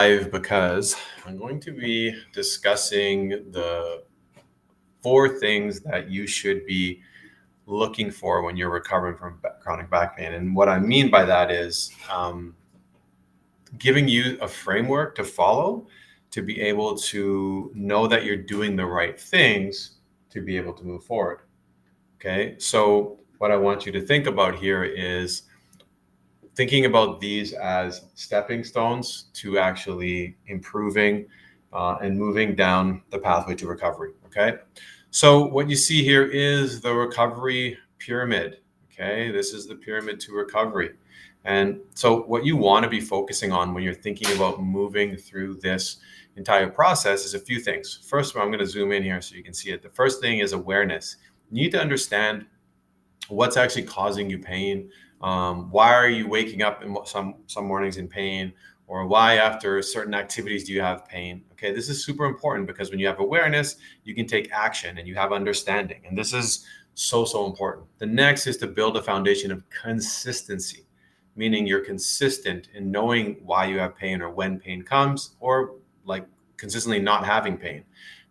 Live because I'm going to be discussing the 4 things that you should be looking for when you're recovering from chronic back pain. And what I mean by that is giving you a framework to follow to be able to know that you're doing the right things to be able to move forward. Okay, so what I want you to think about here is thinking about these as stepping stones to actually improving and moving down the pathway to recovery. Okay. So, what you see here is the recovery pyramid. Okay. This is the pyramid to recovery. And so, what you want to be focusing on when you're thinking about moving through this entire process is a few things. First of all, I'm going to zoom in here so you can see it. The first thing is awareness. You need to understand what's actually causing you pain. Why are you waking up in some mornings in pain, or why after certain activities do you have pain? Okay, this is super important because when you have awareness, you can take action and you have understanding, and this is so important. The next is to build a foundation of consistency, meaning you're consistent in knowing why you have pain or when pain comes, or like consistently not having pain.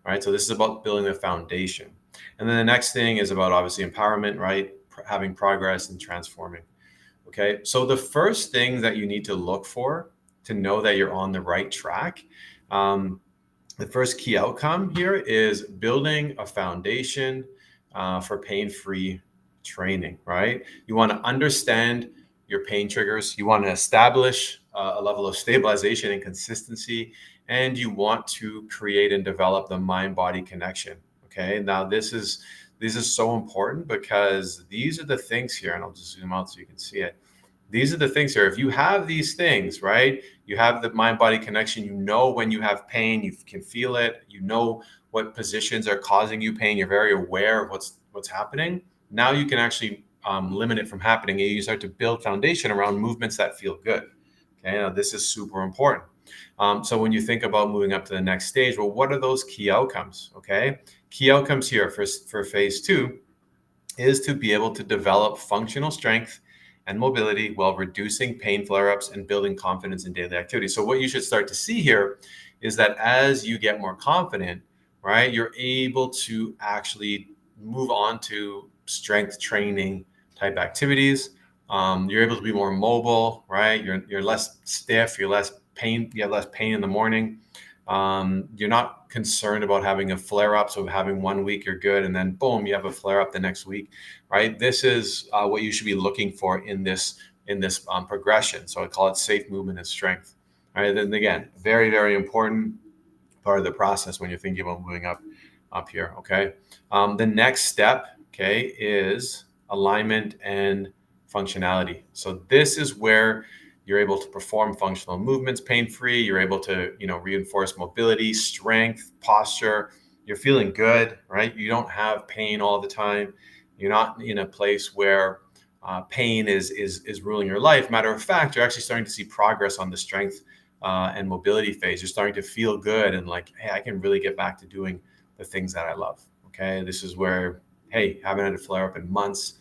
Right, so this is about building a foundation. And then the next thing is about obviously empowerment, right? Having progress and transforming. Okay. So the first thing that you need to look for to know that you're on the right track, the first key outcome here is building a foundation for pain-free training, right? You want to understand your pain triggers. You want to establish a level of stabilization and consistency, and you want to create and develop the mind-body connection. Okay. Now this is so important because these are the things here, and I'll just zoom out so you can see it. These are the things here. If you have these things, right, you have the mind-body connection, you know when you have pain, you can feel it, you know what positions are causing you pain, you're very aware of what's happening. Now you can actually limit it from happening, and you start to build foundation around movements that feel good. Okay, now this is super important. So when you think about moving up to the next stage, well, what are those key outcomes? Okay, key outcomes here for phase 2 is to be able to develop functional strength and mobility while reducing pain flare-ups and building confidence in daily activities. So what you should start to see here is that as you get more confident, right, you're able to actually move on to strength training type activities. You're able to be more mobile, right? You're less stiff, you're less pain, you have less pain in the morning. You're not concerned about having a flare up. So having 1 week, you're good. And then boom, you have a flare up the next week, right? This is what you should be looking for in this progression. So I call it safe movement and strength. All right. Then again, very important part of the process when you're thinking about moving up here. Okay. The next step, okay, is alignment and functionality. So this is where you're able to perform functional movements pain-free. You're able to, reinforce mobility, strength, posture. You're feeling good, right? You don't have pain all the time. You're not in a place where pain is ruling your life. Matter of fact, you're actually starting to see progress on the strength and mobility phase. You're starting to feel good and like, hey, I can really get back to doing the things that I love. Okay, this is where, hey, haven't had a flare up in months.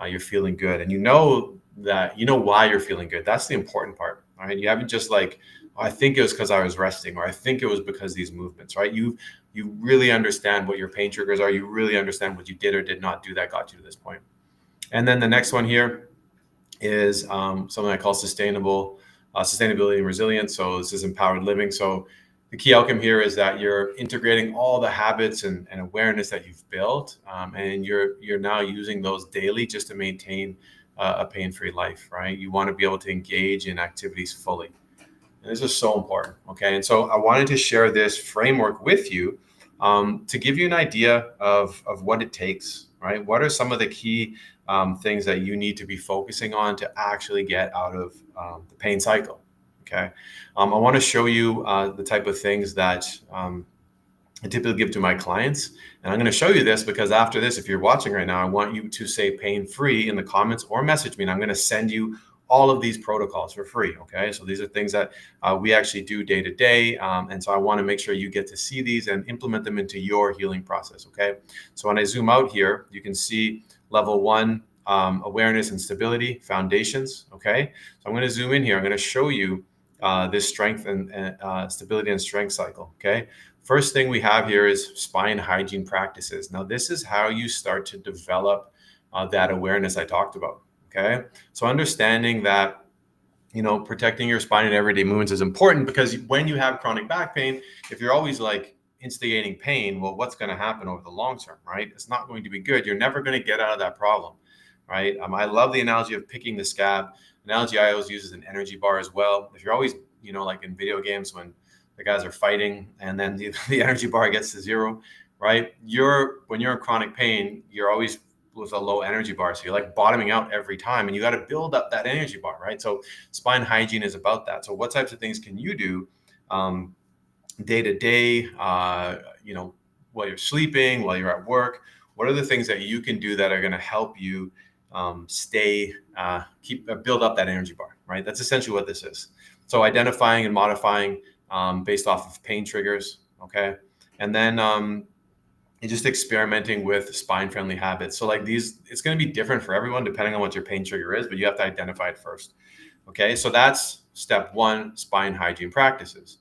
You're feeling good, and you know why you're feeling good. That's the important part, right? You haven't just like, oh, I think it was because I was resting, or I think it was because these movements, right? You really understand what your pain triggers are. You really understand what you did or did not do that got you to this point. And then the next one here is something I call sustainability and resilience. So this is empowered living. So the key outcome here is that you're integrating all the habits and awareness that you've built, and you're now using those daily just to maintain a pain-free life, right? You want to be able to engage in activities fully. And this is so important, okay? And so I wanted to share this framework with you to give you an idea of what it takes, right? What are some of the key things that you need to be focusing on to actually get out of the pain cycle, okay? I want to show you the type of things that I typically give to my clients. And I'm going to show you this because after this, if you're watching right now, I want you to say pain-free in the comments or message me. And I'm going to send you all of these protocols for free. Okay. So these are things that we actually do day to day. And so I want to make sure you get to see these and implement them into your healing process. Okay. So when I zoom out here, you can see level 1, awareness and stability, foundations. Okay. So I'm going to zoom in here. I'm going to show you this strength and stability and strength cycle. Okay. First thing we have here is spine hygiene practices. Now, this is how you start to develop that awareness I talked about. Okay. So understanding that, protecting your spine and everyday movements is important, because when you have chronic back pain, if you're always like instigating pain, well, what's going to happen over the long term, right? It's not going to be good. You're never going to get out of that problem, right? I love the analogy of picking the scab. Analogy I always use is an energy bar as well. If you're always, like in video games when the guys are fighting and then the energy bar gets to zero, right? When you're in chronic pain, you're always with a low energy bar. So you're like bottoming out every time, and you got to build up that energy bar, right? So spine hygiene is about that. So what types of things can you do day to day, while you're sleeping, while you're at work? What are the things that you can do that are going to help you build up that energy bar, right? That's essentially what this is. So identifying and modifying based off of pain triggers, okay? And then and just experimenting with spine-friendly habits. So like these, it's going to be different for everyone depending on what your pain trigger is, but you have to identify it first. Okay, so that's step one, spine hygiene practices.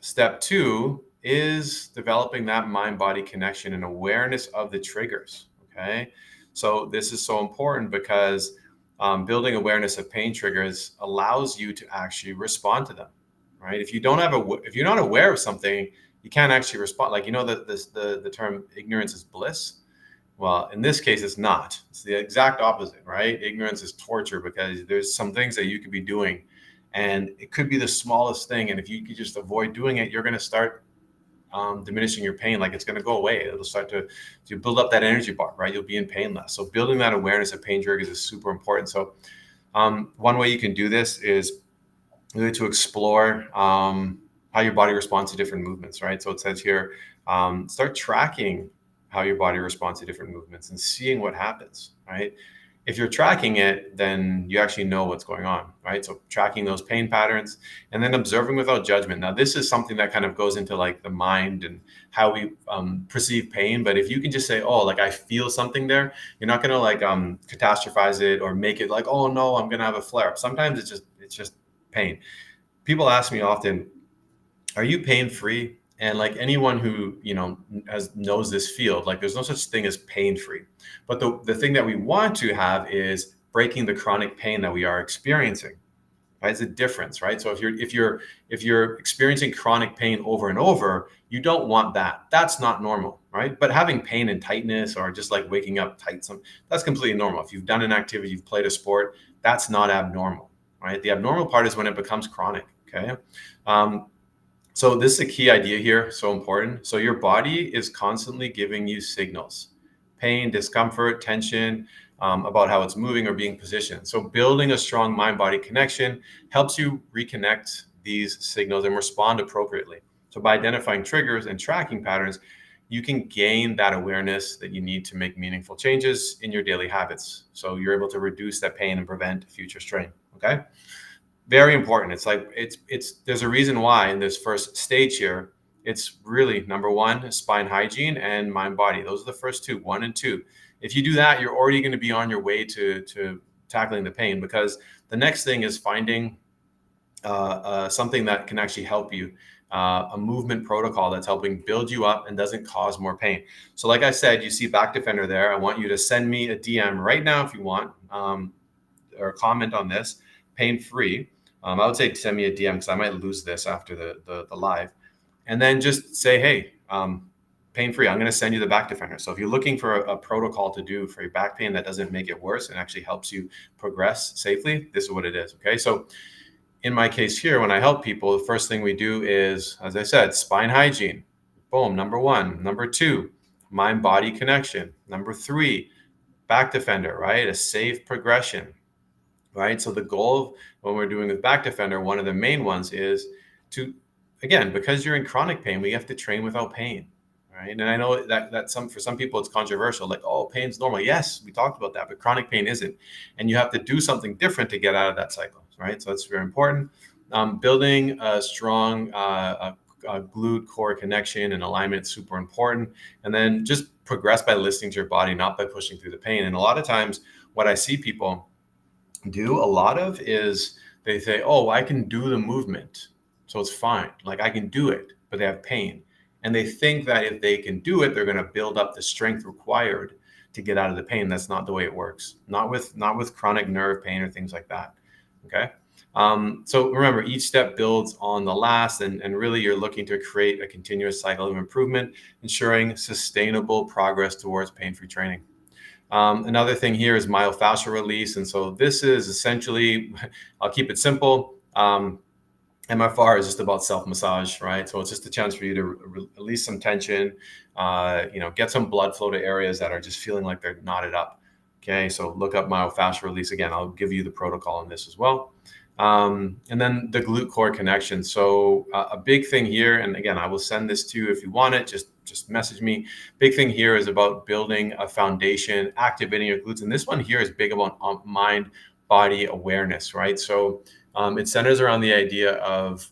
Step two is developing that mind-body connection and awareness of the triggers. Okay, so this is so important because building awareness of pain triggers allows you to actually respond to them. Right? If you're not aware of something, you can't actually respond. Like, the term ignorance is bliss. Well, in this case, it's not. It's the exact opposite, right? Ignorance is torture, because there's some things that you could be doing, and it could be the smallest thing. And if you could just avoid doing it, you're going to start diminishing your pain. Like, it's going to go away. It'll start to build up that energy bar, right? You'll be in pain less. So building that awareness of pain triggers is super important. So one way you can do this is really to explore how your body responds to different movements, right? So it says here, start tracking how your body responds to different movements and seeing what happens, right? If you're tracking it, then you actually know what's going on, right? So tracking those pain patterns and then observing without judgment. Now, this is something that kind of goes into like the mind and how we perceive pain. But if you can just say, oh, like I feel something there, you're not going to like catastrophize it or make it like, oh no, I'm going to have a flare up. Sometimes it's just pain. People ask me often, are you pain free? And like anyone who knows this field, like there's no such thing as pain free. But the thing that we want to have is breaking the chronic pain that we are experiencing. Right? It's a difference, right? So if you're experiencing chronic pain over and over, you don't want that. That's not normal, right? But having pain and tightness, or just like waking up tight, that's completely normal. If you've done an activity, you've played a sport, that's not abnormal, right? The abnormal part is when it becomes chronic. Okay. So this is a key idea here, so important. So your body is constantly giving you signals, pain, discomfort, tension, about how it's moving or being positioned. So building a strong mind-body connection helps you reconnect these signals and respond appropriately. So by identifying triggers and tracking patterns, you can gain that awareness that you need to make meaningful changes in your daily habits. So you're able to reduce that pain and prevent future strain, okay? Very important. It's like there's a reason why in this first stage here, it's really number one, spine hygiene and mind body. Those are the first two, 1 and 2. If you do that, you're already going to be on your way to tackling the pain, because the next thing is finding something that can actually help you, a movement protocol that's helping build you up and doesn't cause more pain. So like I said, you see Back Defender there. I want you to send me a DM right now if you want, or comment on this, pain free. I would say send me a DM because I might lose this after the live. And then just say, hey, pain free, I'm going to send you the Back Defender. So if you're looking for a protocol to do for your back pain that doesn't make it worse and actually helps you progress safely, this is what it is. Okay. So in my case here, when I help people, the first thing we do is, as I said, spine hygiene. Boom, number 1. Number 2, mind-body connection. Number 3, Back Defender, right? A safe progression. Right. So the goal when we're doing with Back Defender, one of the main ones is to, again, because you're in chronic pain, we have to train without pain. Right. And I know that for some people it's controversial, like, oh, pain's normal. Yes, we talked about that, but chronic pain isn't. And you have to do something different to get out of that cycle. Right. So that's very important. Building a strong glute core connection and alignment is super important. And then just progress by listening to your body, not by pushing through the pain. And a lot of times what I see people do a lot of is they say, oh, I can do the movement, so it's fine. Like I can do it, but they have pain. And they think that if they can do it, they're going to build up the strength required to get out of the pain. That's not the way it works. Not with chronic nerve pain or things like that. Okay. So remember, each step builds on the last, and really you're looking to create a continuous cycle of improvement, ensuring sustainable progress towards pain-free training. Another thing here is myofascial release. And so this is essentially, I'll keep it simple. MFR is just about self-massage, right? So it's just a chance for you to release some tension, get some blood flow to areas that are just feeling like they're knotted up. Okay, so look up myofascial release. Again, I'll give you the protocol on this as well. And then the glute core connection. So a big thing here, and again, I will send this to you if you want it, just message me. Big thing here is about building a foundation, activating your glutes. And this one here is big about mind, body awareness, right? So it centers around the idea of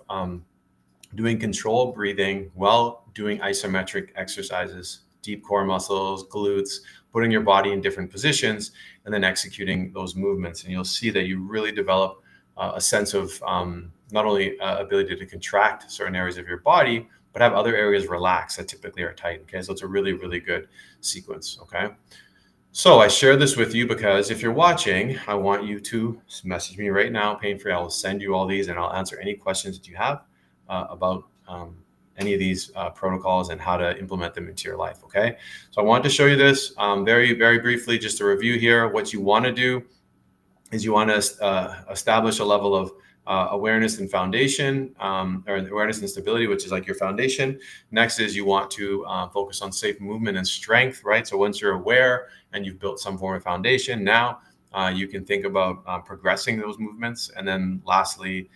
doing controlled breathing while doing isometric exercises, deep core muscles, glutes, putting your body in different positions, and then executing those movements. And you'll see that you really develop a sense of not only ability to contract certain areas of your body, but have other areas relax that typically are tight. Okay, so it's a really, really good sequence. Okay. So I share this with you because if you're watching, I want you to message me right now, pain-free. I will send you all these and I'll answer any questions that you have about any of these protocols and how to implement them into your life, okay? So I wanted to show you this very, very briefly, just a review here. What you want to do is you want to establish a level of awareness and foundation, or awareness and stability, which is like your foundation. Next is you want to focus on safe movement and strength, right? So once you're aware and you've built some form of foundation, now you can think about progressing those movements. And then lastly,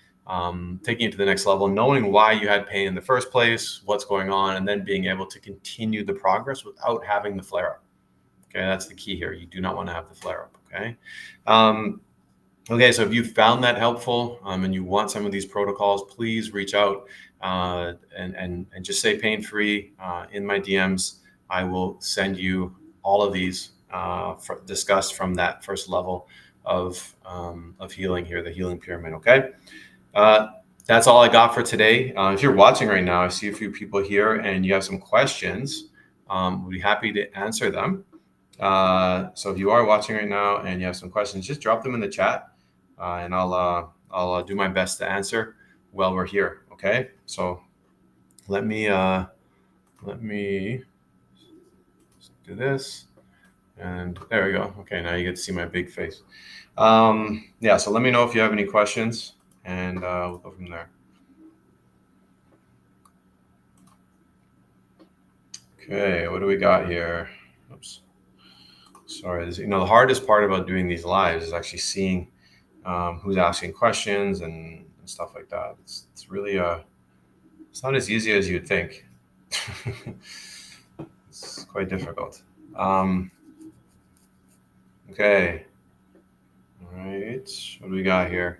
taking it to the next level, knowing why you had pain in the first place, what's going on, and then being able to continue the progress without having the flare up. Okay, that's the key here. You do not want to have the flare up, okay? Okay, so if you found that helpful and you want some of these protocols, please reach out and just say pain-free in my DMs. I will send you all of these discussed from that first level of healing here, the healing pyramid, okay? That's all I got for today. If you're watching right now, I see a few people here and you have some questions. We'll be happy to answer them. So if you are watching right now and you have some questions, just drop them in the chat and I'll do my best to answer while we're here. Okay. So let me do this and there we go. Okay. Now you get to see my big face. Yeah. So let me know if you have any questions and we'll go from there. Okay. What do we got here? Oops. Sorry. The hardest part about doing these lives is actually seeing who's asking questions and stuff like that. It's really it's not as easy as you'd think. It's quite difficult. Okay. All right. What do we got here?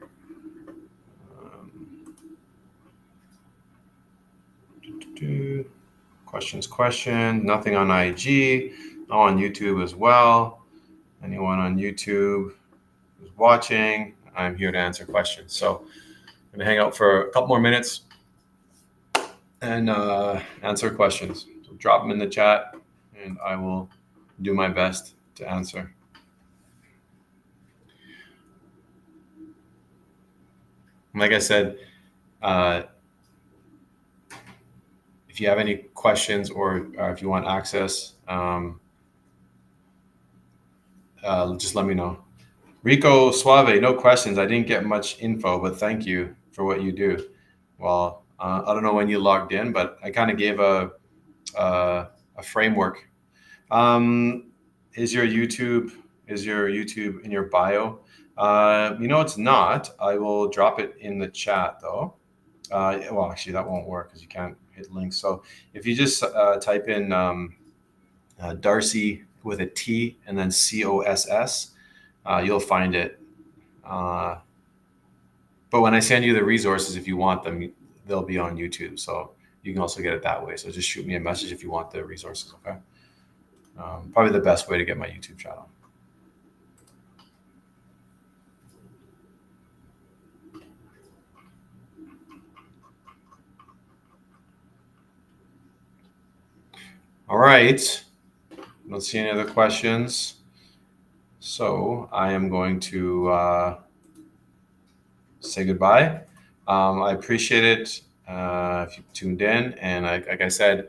Question. Nothing on IG. No on YouTube as well. Anyone on YouTube who's watching, I'm here to answer questions. So I'm gonna hang out for a couple more minutes and answer questions. So drop them in the chat and I will do my best to answer. Like I said, if you have any questions or if you want access, just let me know. Rico Suave, no questions. I didn't get much info, but thank you for what you do. Well, I don't know when you logged in, but I kind of gave a framework. Is your YouTube in your bio? It's not. I will drop it in the chat though. Well, actually, that won't work because you can't hit links. So if you just type in Darcy with a T and then COSS, you'll find it. But when I send you the resources, if you want them, they'll be on YouTube. So you can also get it that way. So just shoot me a message if you want the resources, okay? Probably the best way to get my YouTube channel. All right. I don't see any other questions. So I am going to say goodbye. I appreciate it if you tuned in. And like I said,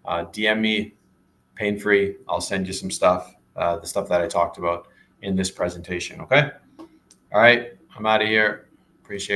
DM me, pain free. I'll send you some stuff, the stuff that I talked about in this presentation. Okay. All right. I'm out of here. Appreciate it.